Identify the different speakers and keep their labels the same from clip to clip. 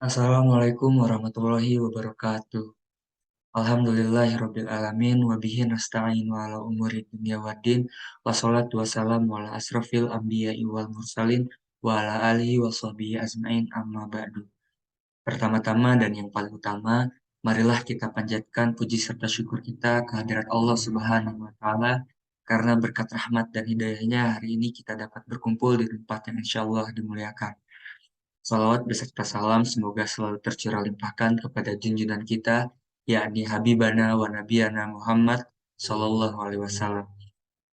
Speaker 1: Assalamualaikum warahmatullahi wabarakatuh. Alhamdulillahirabbil alamin wa bihi nasta'in wa ala umuri dunya waddin wassalatu wassalamu ala asrofil anbiya'i wal mursalin wa ala alihi wa sahbihi ajmain amma ba'du. Pertama-tama dan yang paling utama, marilah kita panjatkan puji serta syukur kita kehadirat Allah Subhanahu wa taala karena berkat rahmat dan hidayahnya hari ini kita dapat berkumpul di tempat yang insya Allah dimuliakan. Salawat beserta salam semoga selalu tercurah limpahkan kepada junjungan kita, yakni Habibana wa Nabiyana Muhammad Sallallahu Alaihi Wasallam.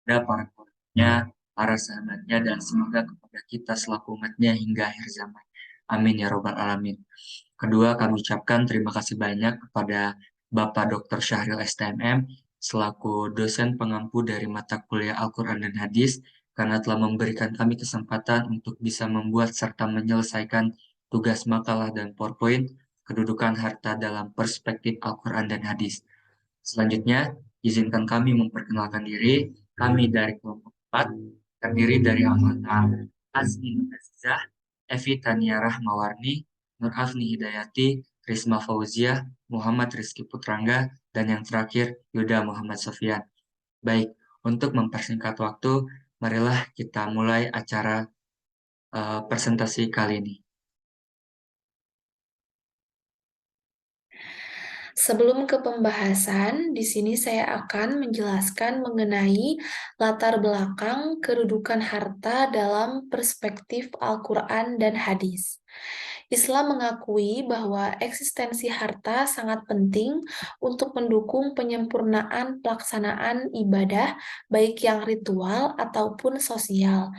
Speaker 1: Dan para keluarganya, para sahabatnya, dan semoga kepada kita selaku umatnya hingga akhir zaman. Amin ya Robbal Alamin. Kedua, kami ucapkan terima kasih banyak kepada Bapak Dr. Syahril STMM selaku dosen pengampu dari mata kuliah Al-Quran dan Hadis karena telah memberikan kami kesempatan untuk bisa membuat serta menyelesaikan tugas makalah dan PowerPoint kedudukan harta dalam perspektif Al-Quran dan Hadis. Selanjutnya, izinkan kami memperkenalkan diri. Kami dari kelompok 4 terdiri dari anggota Azmi Azizah, Evi Tania Rahmawarni, Nur Afni Hidayati, Risma Fauziah, Muhammad Rizky Putrangga, dan yang terakhir Yuda Muhammad Sofyan. Baik, untuk mempersingkat waktu, marilah kita mulai acara presentasi kali ini.
Speaker 2: Sebelum ke pembahasan, di sini saya akan menjelaskan mengenai latar belakang kedudukan harta dalam perspektif Al-Quran dan hadis. Islam mengakui bahwa eksistensi harta sangat penting untuk mendukung penyempurnaan pelaksanaan ibadah, baik yang ritual ataupun sosial.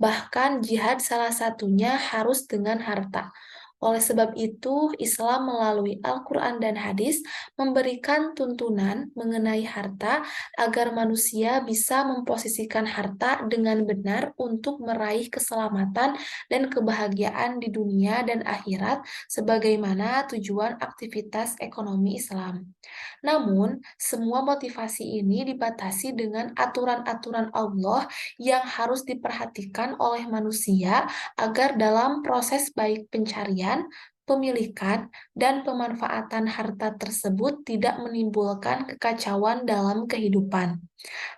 Speaker 2: Bahkan jihad salah satunya harus dengan harta. Oleh sebab itu, Islam melalui Al-Quran dan hadis memberikan tuntunan mengenai harta agar manusia bisa memposisikan harta dengan benar untuk meraih keselamatan dan kebahagiaan di dunia dan akhirat sebagaimana tujuan aktivitas ekonomi Islam. Namun, semua motivasi ini dibatasi dengan aturan-aturan Allah yang harus diperhatikan oleh manusia agar dalam proses baik pencarian, pemilikan, dan pemanfaatan harta tersebut tidak menimbulkan kekacauan dalam kehidupan.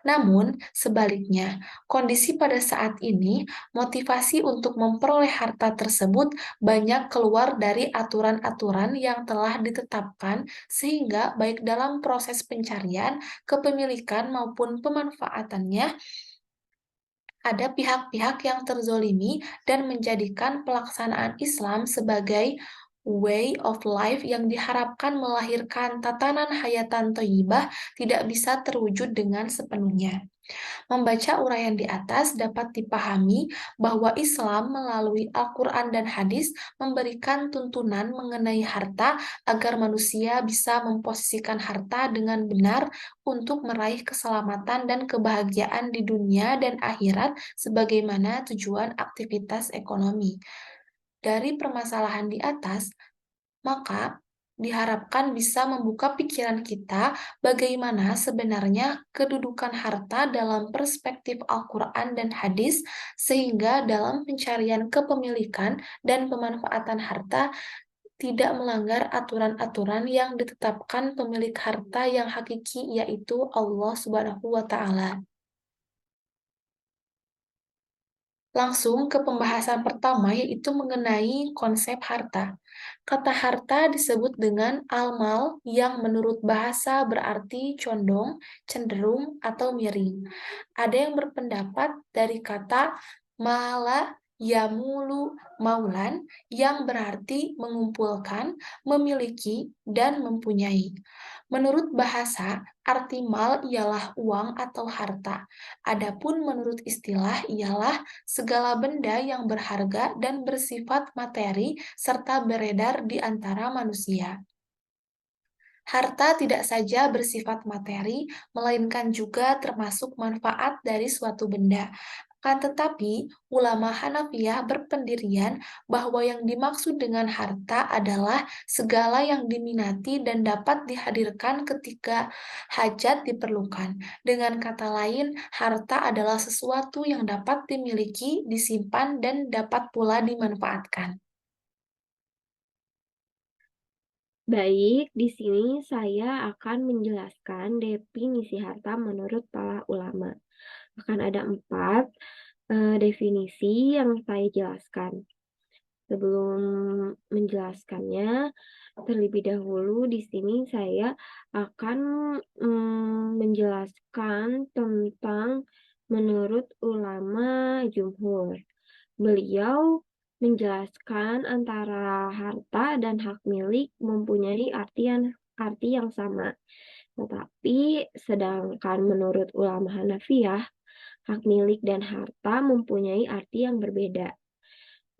Speaker 2: Namun, sebaliknya, kondisi pada saat ini, motivasi untuk memperoleh harta tersebut banyak keluar dari aturan-aturan yang telah ditetapkan, sehingga baik dalam proses pencarian, kepemilikan, maupun pemanfaatannya, ada pihak-pihak yang terzolimi dan menjadikan pelaksanaan Islam sebagai way of life yang diharapkan melahirkan tatanan hayatan thayyibah tidak bisa terwujud dengan sepenuhnya. Membaca uraian di atas dapat dipahami bahwa Islam melalui Al-Quran dan hadis memberikan tuntunan mengenai harta agar manusia bisa memposisikan harta dengan benar untuk meraih keselamatan dan kebahagiaan di dunia dan akhirat sebagaimana tujuan aktivitas ekonomi. Dari permasalahan di atas, maka diharapkan bisa membuka pikiran kita bagaimana sebenarnya kedudukan harta dalam perspektif Al-Quran dan hadis, sehingga dalam pencarian kepemilikan dan pemanfaatan harta tidak melanggar aturan-aturan yang ditetapkan pemilik harta yang hakiki, yaitu Allah Subhanahu wa Ta'ala. Langsung ke pembahasan pertama, yaitu mengenai konsep harta. Kata harta disebut dengan al-mal yang menurut bahasa berarti condong, cenderung, atau miring. Ada yang berpendapat dari kata mala yamulu maulan yang berarti mengumpulkan, memiliki, dan mempunyai. Menurut bahasa, arti mal ialah uang atau harta. Adapun menurut istilah ialah segala benda yang berharga dan bersifat materi serta beredar di antara manusia. Harta tidak saja bersifat materi, melainkan juga termasuk manfaat dari suatu benda. Akan tetapi, ulama Hanafiyah berpendirian bahwa yang dimaksud dengan harta adalah segala yang diminati dan dapat dihadirkan ketika hajat diperlukan. Dengan kata lain, harta adalah sesuatu yang dapat dimiliki, disimpan, dan dapat pula dimanfaatkan.
Speaker 3: Baik, di sini saya akan menjelaskan definisi harta menurut para ulama. Akan ada 4 definisi yang saya jelaskan. Sebelum menjelaskannya, terlebih dahulu di sini saya akan, menjelaskan tentang menurut ulama jumhur. Beliau menjelaskan antara harta dan hak milik mempunyai arti yang sama. Tetapi sedangkan menurut ulama Hanafiyah, hak milik dan harta mempunyai arti yang berbeda.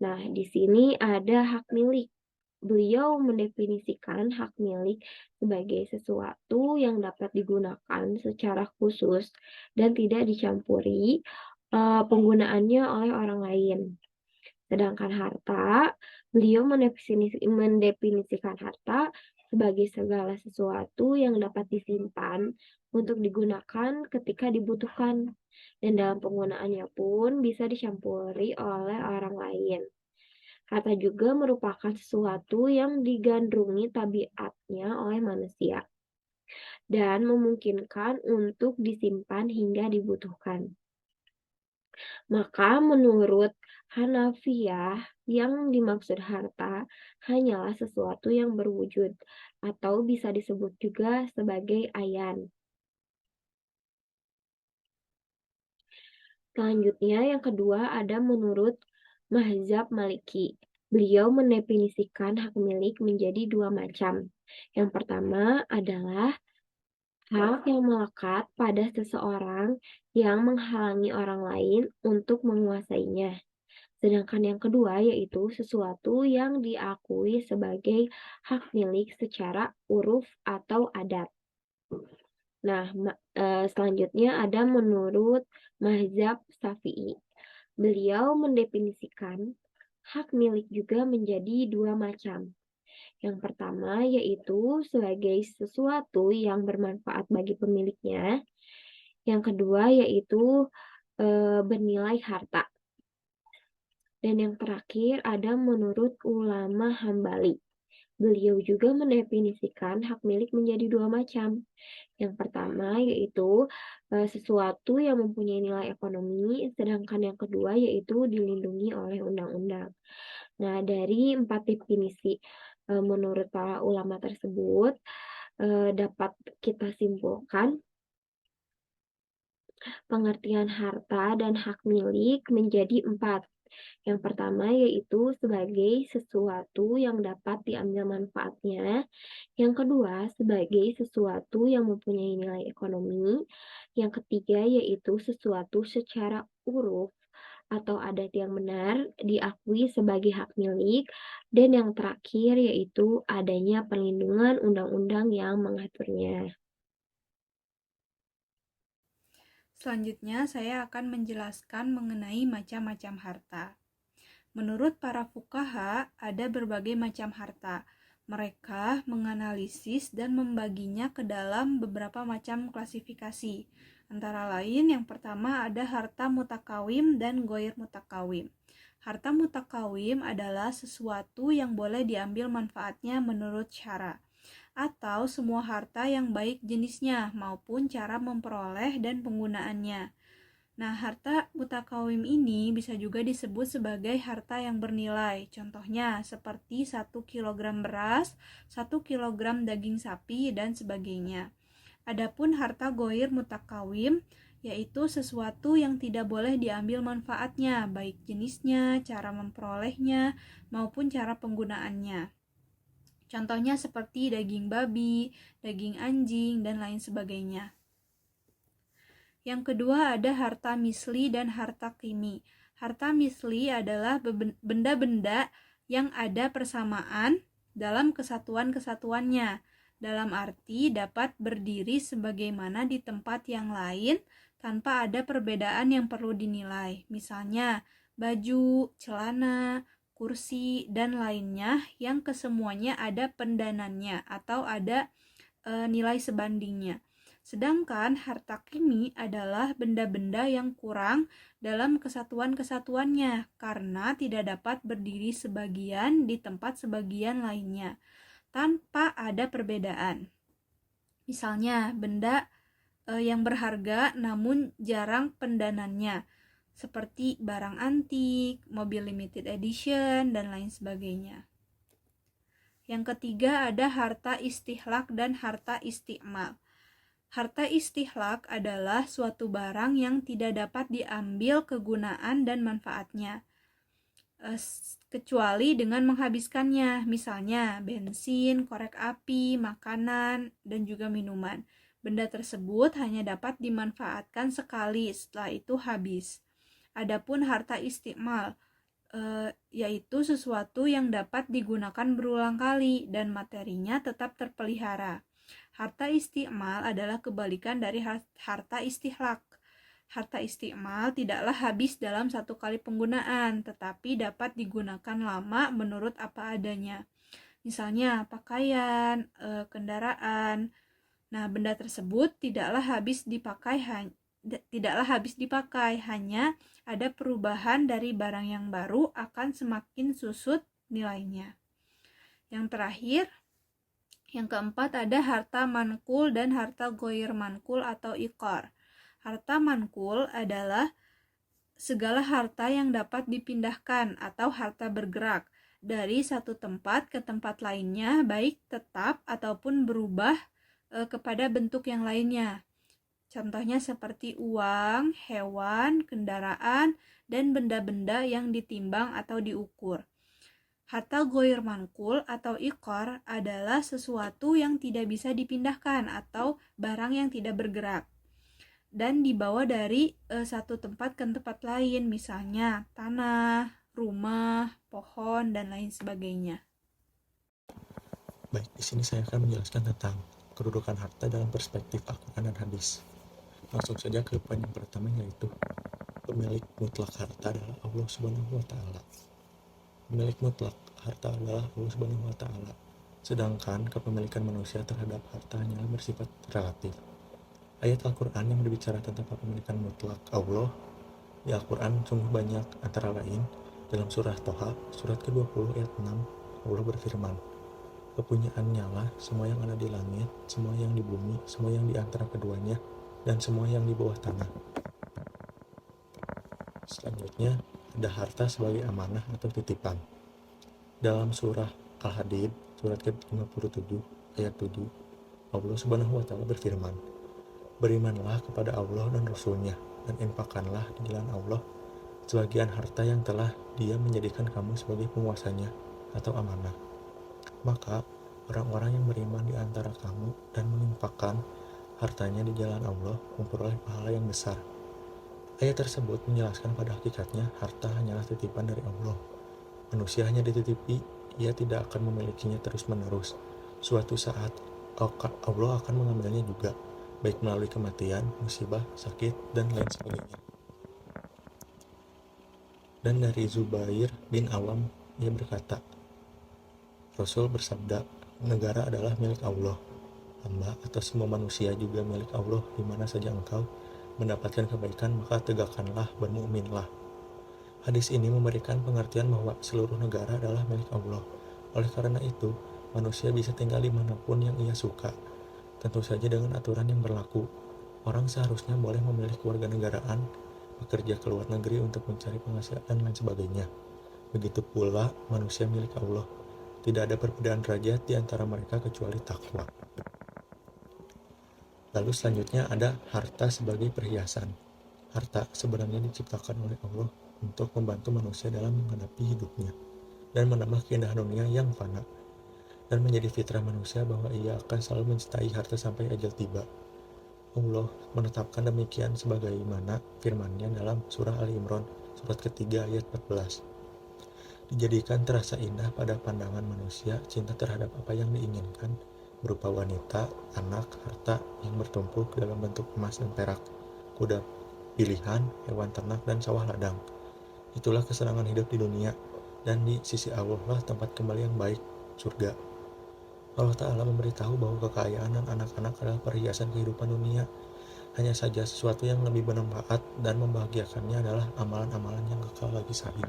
Speaker 3: Nah, di sini ada hak milik. Beliau mendefinisikan hak milik sebagai sesuatu yang dapat digunakan secara khusus dan tidak dicampuri penggunaannya oleh orang lain. Sedangkan harta, beliau mendefinisikan harta sebagai segala sesuatu yang dapat disimpan untuk digunakan ketika dibutuhkan, dan dalam penggunaannya pun bisa dicampuri oleh orang lain. Harta juga merupakan sesuatu yang digandrungi tabiatnya oleh manusia dan memungkinkan untuk disimpan hingga dibutuhkan. Maka menurut Hanafiyah, yang dimaksud harta hanyalah sesuatu yang berwujud atau bisa disebut juga sebagai ayan. Selanjutnya yang kedua ada menurut Mazhab Maliki. Beliau mendefinisikan hak milik menjadi 2 macam. Yang pertama adalah hak yang melekat pada seseorang yang menghalangi orang lain untuk menguasainya. Sedangkan yang kedua yaitu sesuatu yang diakui sebagai hak milik secara uruf atau adat. Nah, selanjutnya ada menurut mazhab Syafi'i. Beliau mendefinisikan hak milik juga menjadi 2 macam. Yang pertama yaitu sebagai sesuatu yang bermanfaat bagi pemiliknya. Yang kedua yaitu bernilai harta. Dan yang terakhir ada menurut ulama Hambali. Beliau juga mendefinisikan hak milik menjadi 2 macam. Yang pertama yaitu sesuatu yang mempunyai nilai ekonomi, sedangkan yang kedua yaitu dilindungi oleh undang-undang. Nah, dari 4 definisi menurut para ulama tersebut dapat kita simpulkan pengertian harta dan hak milik menjadi 4. Yang pertama yaitu sebagai sesuatu yang dapat diambil manfaatnya. Yang kedua sebagai sesuatu yang mempunyai nilai ekonomi. Yang ketiga yaitu sesuatu secara uruf atau adat yang benar diakui sebagai hak milik. Dan yang terakhir yaitu adanya perlindungan undang-undang yang mengaturnya.
Speaker 4: Selanjutnya, saya akan menjelaskan mengenai macam-macam harta. Menurut para fuqaha, ada berbagai macam harta. Mereka menganalisis dan membaginya ke dalam beberapa macam klasifikasi. Antara lain, yang pertama ada harta mutakawim dan goir mutakawim. Harta mutakawim adalah sesuatu yang boleh diambil manfaatnya menurut syara, atau semua harta yang baik jenisnya maupun cara memperoleh dan penggunaannya. Nah, harta mutakawim ini bisa juga disebut sebagai harta yang bernilai. Contohnya seperti 1 kilogram beras, 1 kilogram daging sapi, dan sebagainya. Adapun harta goir mutakawim, yaitu sesuatu yang tidak boleh diambil manfaatnya, baik jenisnya, cara memperolehnya, maupun cara penggunaannya. Contohnya seperti daging babi, daging anjing, dan lain sebagainya. Yang kedua ada harta misli dan harta kimi. Harta misli adalah benda-benda yang ada persamaan dalam kesatuan-kesatuannya, dalam arti dapat berdiri sebagaimana di tempat yang lain tanpa ada perbedaan yang perlu dinilai. Misalnya baju, celana, kursi, dan lainnya yang kesemuanya ada pendanannya atau ada nilai sebandingnya. Sedangkan harta kimi adalah benda-benda yang kurang dalam kesatuan-kesatuannya karena tidak dapat berdiri sebagian di tempat sebagian lainnya. tanpa ada perbedaan. Misalnya, benda yang berharga namun jarang pendanannya, seperti barang antik, mobil limited edition, dan lain sebagainya. Yang ketiga ada harta istihlak dan harta isti'mal. Harta istihlak adalah suatu barang yang tidak dapat diambil kegunaan dan manfaatnya, kecuali dengan menghabiskannya, misalnya bensin, korek api, makanan, dan juga minuman. Benda tersebut hanya dapat dimanfaatkan sekali, setelah itu habis. Adapun harta isti'mal, yaitu sesuatu yang dapat digunakan berulang kali dan materinya tetap terpelihara. Harta isti'mal adalah kebalikan dari harta istihlak. Harta isti'mal tidaklah habis dalam satu kali penggunaan, tetapi dapat digunakan lama menurut apa adanya. Misalnya pakaian, kendaraan. Nah, benda tersebut tidaklah habis dipakai, hanya ada perubahan dari barang yang baru akan semakin susut nilainya. Yang terakhir, yang keempat ada harta mankul dan harta ghair mankul atau iqar. Harta mankul adalah segala harta yang dapat dipindahkan atau harta bergerak dari satu tempat ke tempat lainnya, baik tetap ataupun berubah kepada bentuk yang lainnya. Contohnya seperti uang, hewan, kendaraan, dan benda-benda yang ditimbang atau diukur. Harta ghair mankul atau iqar adalah sesuatu yang tidak bisa dipindahkan atau barang yang tidak bergerak dan dibawa dari satu tempat ke tempat lain, misalnya tanah, rumah, pohon, dan lain sebagainya.
Speaker 5: Baik, di sini saya akan menjelaskan tentang kedudukan harta dalam perspektif Al-Quran dan hadis. Langsung saja ke poin yang pertama, yaitu pemilik mutlak harta adalah Allah Subhanahu wa Ta'ala. Pemilik mutlak harta adalah Allah Subhanahu wa Ta'ala, sedangkan kepemilikan manusia terhadap harta hanyalah bersifat relatif. Ayat Al-Quran yang berbicara tentang kepemilikan mutlak Allah di Al-Quran sungguh banyak, antara lain dalam surah Toha, surat ke-20 ayat 6, Allah berfirman, "Kepunyaannya lah semua yang ada di langit, semua yang di bumi, semua yang di antara keduanya, dan semua yang di bawah tanah." Selanjutnya, ada harta sebagai amanah atau titipan. Dalam surah Al-Hadid, surat ke-57, ayat 7, Allah Subhanahu wa Ta'ala berfirman, "Berimanlah kepada Allah dan Rasul-Nya, dan infakkanlah di jalan Allah sebagian harta yang telah Dia menjadikan kamu sebagai penguasanya atau amanah. Maka orang-orang yang beriman di antara kamu dan menginfakkan hartanya di jalan Allah memperoleh pahala yang besar." Ayat tersebut menjelaskan pada hakikatnya harta hanyalah titipan dari Allah. Manusia hanya dititipi, ia tidak akan memilikinya terus-menerus. Suatu saat Allah akan mengambilnya juga, baik melalui kematian, musibah, sakit, dan lain sebagainya. Dan dari Zubair bin Awam, ia berkata, Rasul bersabda, "Negara adalah milik Allah. Hamba atau semua manusia juga milik Allah. Di mana saja engkau mendapatkan kebaikan, maka tegakkanlah, bermukminlah." Hadis ini memberikan pengertian bahwa seluruh negara adalah milik Allah. Oleh karena itu, manusia bisa tinggal dimanapun yang ia suka, tentu saja dengan aturan yang berlaku. Orang seharusnya boleh memilih kewarganegaraan, bekerja ke luar negeri untuk mencari penghasilan, dan lain sebagainya. Begitu pula manusia milik Allah. Tidak ada perbedaan derajat di antara mereka kecuali takwa. Lalu selanjutnya ada harta sebagai perhiasan. Harta sebenarnya diciptakan oleh Allah untuk membantu manusia dalam menghadapi hidupnya dan menambah keindahan dunia yang fana, dan menjadi fitrah manusia bahwa ia akan selalu mencintai harta sampai ajal tiba. Allah menetapkan demikian sebagaimana firman-Nya dalam surah Ali Imran surat ketiga ayat 14. Dijadikan terasa indah pada pandangan manusia cinta terhadap apa yang diinginkan, berupa wanita, anak, harta yang bertumpuk dalam bentuk emas dan perak, kuda pilihan, hewan ternak, dan sawah ladang. Itulah kesenangan hidup di dunia, dan di sisi Allah lah tempat kembali yang baik, surga. Allah Ta'ala memberitahu bahwa kekayaan dan anak-anak adalah perhiasan kehidupan dunia. Hanya saja sesuatu yang lebih bermanfaat dan membahagiakannya adalah amalan-amalan yang kekal lagi sahih.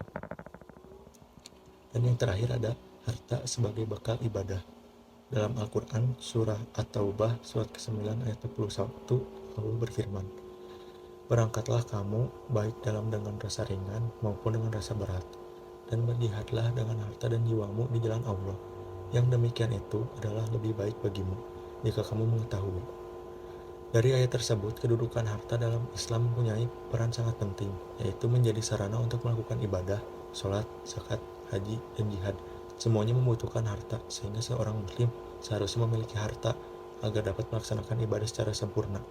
Speaker 5: Dan yang terakhir ada harta sebagai bekal ibadah. Dalam Al-Quran, surah At-Taubah, surat ke-9 ayat 21, Allah berfirman, "Berangkatlah kamu, baik dengan rasa ringan maupun dengan rasa berat, dan berjihadlah dengan harta dan jiwamu di jalan Allah. Yang demikian itu adalah lebih baik bagimu, jika kamu mengetahui." Dari ayat tersebut, kedudukan harta dalam Islam mempunyai peran sangat penting, yaitu menjadi sarana untuk melakukan ibadah, sholat, zakat, haji, dan jihad. Semuanya membutuhkan harta, sehingga seorang muslim seharusnya memiliki harta agar dapat melaksanakan ibadah secara sempurna.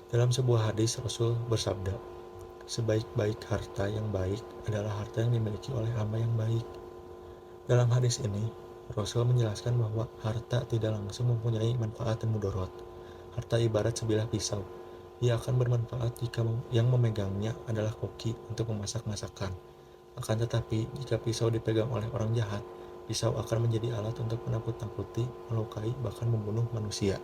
Speaker 5: Dalam sebuah hadis, Rasul bersabda, "Sebaik-baik harta yang baik adalah harta yang dimiliki oleh hamba yang baik." Dalam hadis ini, Rasul menjelaskan bahwa harta tidak langsung mempunyai manfaat dan mudarat. Harta ibarat sebilah pisau. Ia akan bermanfaat jika yang memegangnya adalah koki untuk memasak masakan. Akan tetapi, jika pisau dipegang oleh orang jahat, pisau akan menjadi alat untuk menakut-nakuti, melukai, bahkan membunuh manusia.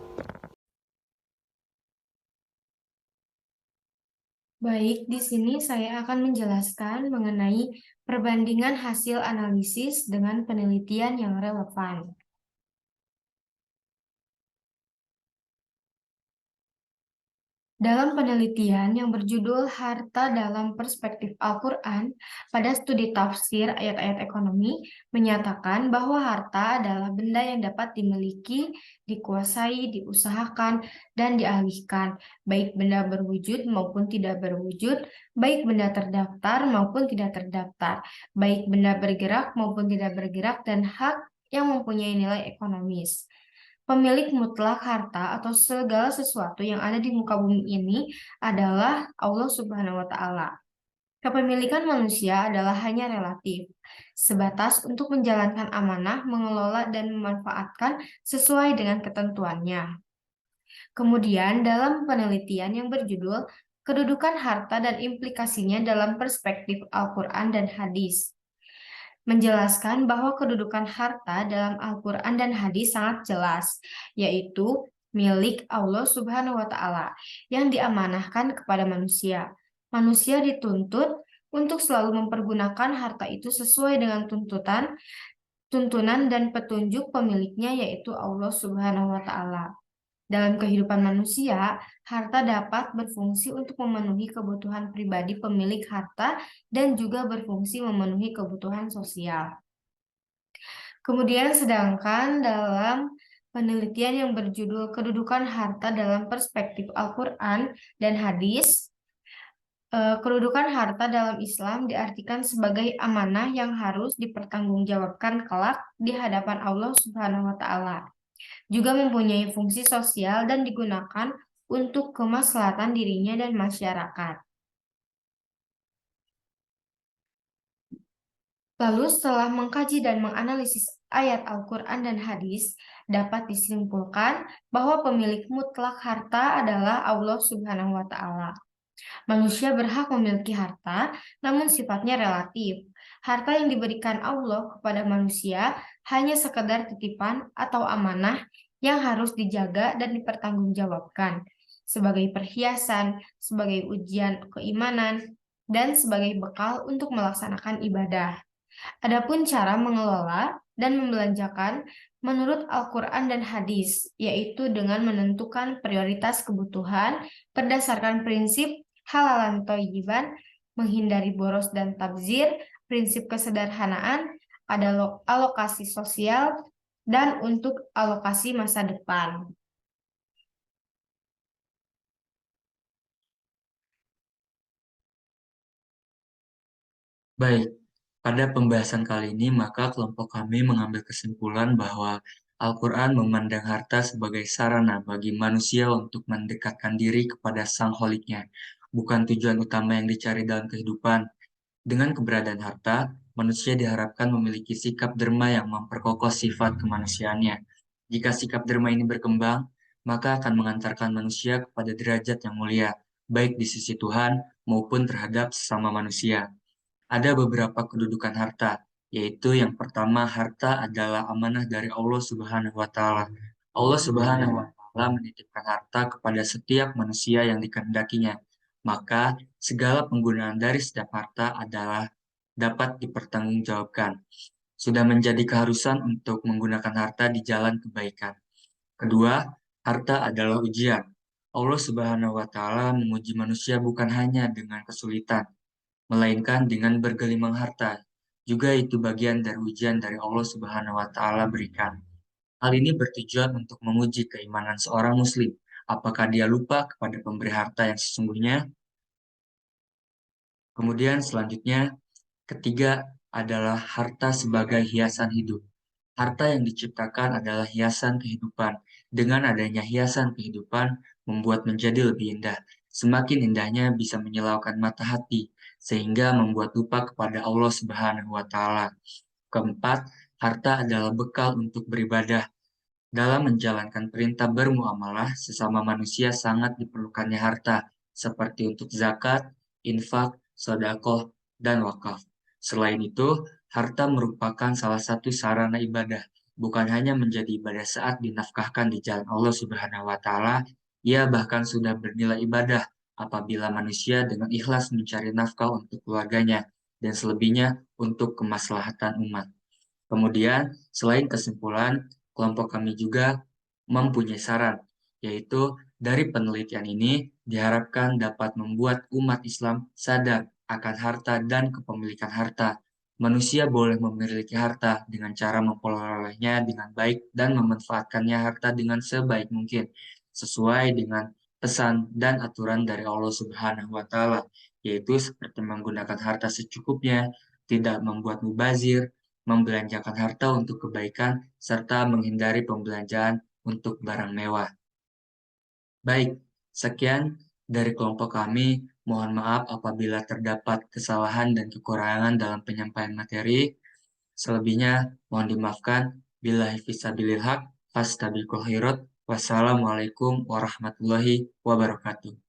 Speaker 3: Baik, di sini saya akan menjelaskan mengenai perbandingan hasil analisis dengan penelitian yang relevan. Dalam penelitian yang berjudul Harta dalam Perspektif Al-Quran, pada studi tafsir ayat-ayat ekonomi, menyatakan bahwa harta adalah benda yang dapat dimiliki, dikuasai, diusahakan, dan dialihkan, baik benda berwujud maupun tidak berwujud, baik benda terdaftar maupun tidak terdaftar, baik benda bergerak maupun tidak bergerak, dan hak yang mempunyai nilai ekonomis. Pemilik mutlak harta atau segala sesuatu yang ada di muka bumi ini adalah Allah Subhanahu wa Ta'ala. Kepemilikan manusia adalah hanya relatif, sebatas untuk menjalankan amanah, mengelola, dan memanfaatkan sesuai dengan ketentuannya. Kemudian, dalam penelitian yang berjudul Kedudukan Harta dan Implikasinya dalam Perspektif Al-Quran dan Hadis, menjelaskan bahwa kedudukan harta dalam Al-Quran dan hadis sangat jelas, yaitu milik Allah Subhanahu wa Ta'ala yang diamanahkan kepada manusia. Manusia dituntut untuk selalu mempergunakan harta itu sesuai dengan tuntunan dan petunjuk pemiliknya, yaitu Allah Subhanahu wa Ta'ala. Dalam kehidupan manusia, harta dapat berfungsi untuk memenuhi kebutuhan pribadi pemilik harta dan juga berfungsi memenuhi kebutuhan sosial. Kemudian sedangkan dalam penelitian yang berjudul Kedudukan Harta dalam Perspektif Al-Quran dan Hadis, kedudukan harta dalam Islam diartikan sebagai amanah yang harus dipertanggungjawabkan kelak di hadapan Allah Subhanahu wa Ta'ala. Juga mempunyai fungsi sosial dan digunakan untuk kemaslahatan dirinya dan masyarakat. Lalu setelah mengkaji dan menganalisis ayat Al-Quran dan hadis, dapat disimpulkan bahwa pemilik mutlak harta adalah Allah Subhanahu wa Ta'ala. Manusia berhak memiliki harta, namun sifatnya relatif. Harta yang diberikan Allah kepada manusia hanya sekedar titipan atau amanah yang harus dijaga dan dipertanggungjawabkan sebagai perhiasan, sebagai ujian keimanan, dan sebagai bekal untuk melaksanakan ibadah. Adapun cara mengelola dan membelanjakan menurut Al-Quran dan hadis, yaitu dengan menentukan prioritas kebutuhan berdasarkan prinsip halalan thayyiban, menghindari boros dan tabzir, prinsip kesederhanaan, ada alokasi sosial, dan untuk alokasi masa depan.
Speaker 1: Baik, pada pembahasan kali ini maka kelompok kami mengambil kesimpulan bahwa Al-Quran memandang harta sebagai sarana bagi manusia untuk mendekatkan diri kepada Sang Holiknya, bukan tujuan utama yang dicari dalam kehidupan. Dengan keberadaan harta, manusia diharapkan memiliki sikap derma yang memperkokoh sifat kemanusiaannya. Jika sikap derma ini berkembang, maka akan mengantarkan manusia kepada derajat yang mulia, baik di sisi Tuhan maupun terhadap sesama manusia. Ada beberapa kedudukan harta, yaitu yang pertama, harta adalah amanah dari Allah Subhanahu wa Ta'ala. Allah Subhanahu wa Ta'ala menitipkan harta kepada setiap manusia yang dikehendakinya. Maka segala penggunaan dari setiap harta adalah dapat dipertanggungjawabkan. sudah menjadi keharusan untuk menggunakan harta di jalan kebaikan. Kedua, harta adalah ujian. Allah Subhanahu wa Ta'ala menguji manusia bukan hanya dengan kesulitan, melainkan dengan bergelimang harta. Juga itu bagian dari ujian dari Allah Subhanahu wa Ta'ala berikan. Hal ini bertujuan untuk menguji keimanan seorang muslim. Apakah dia lupa kepada pemberi harta yang sesungguhnya? Kemudian selanjutnya, ketiga adalah harta sebagai hiasan hidup. Harta yang diciptakan adalah hiasan kehidupan. Dengan adanya hiasan kehidupan, membuat menjadi lebih indah. Semakin indahnya bisa menyilaukan mata hati, sehingga membuat lupa kepada Allah Subhanahu wa Ta'ala. Keempat, harta adalah bekal untuk beribadah. Dalam menjalankan perintah bermuamalah, sesama manusia sangat diperlukannya harta, seperti untuk zakat, infak, sedekah, dan wakaf. Selain itu, harta merupakan salah satu sarana ibadah, bukan hanya menjadi ibadah saat dinafkahkan di jalan Allah Subhanahu wa Ta'ala, ia bahkan sudah bernilai ibadah apabila manusia dengan ikhlas mencari nafkah untuk keluarganya dan selebihnya untuk kemaslahatan umat. Kemudian, selain kesimpulan, kelompok kami juga mempunyai saran, yaitu dari penelitian ini diharapkan dapat membuat umat Islam sadar akan harta dan kepemilikan harta. Manusia boleh memiliki harta dengan cara memperolehnya dengan baik dan memanfaatkannya harta dengan sebaik mungkin, sesuai dengan pesan dan aturan dari Allah Subhanahu wa Ta'ala, yaitu seperti menggunakan harta secukupnya, tidak membuat mubazir, membelanjakan harta untuk kebaikan, serta menghindari pembelanjaan untuk barang mewah. Baik, sekian dari kelompok kami. Mohon maaf apabila terdapat kesalahan dan kekurangan dalam penyampaian materi. Selebihnya mohon dimaafkan. Billahi fisabilil haq, fastabiqul khairat. Wassalamualaikum warahmatullahi wabarakatuh.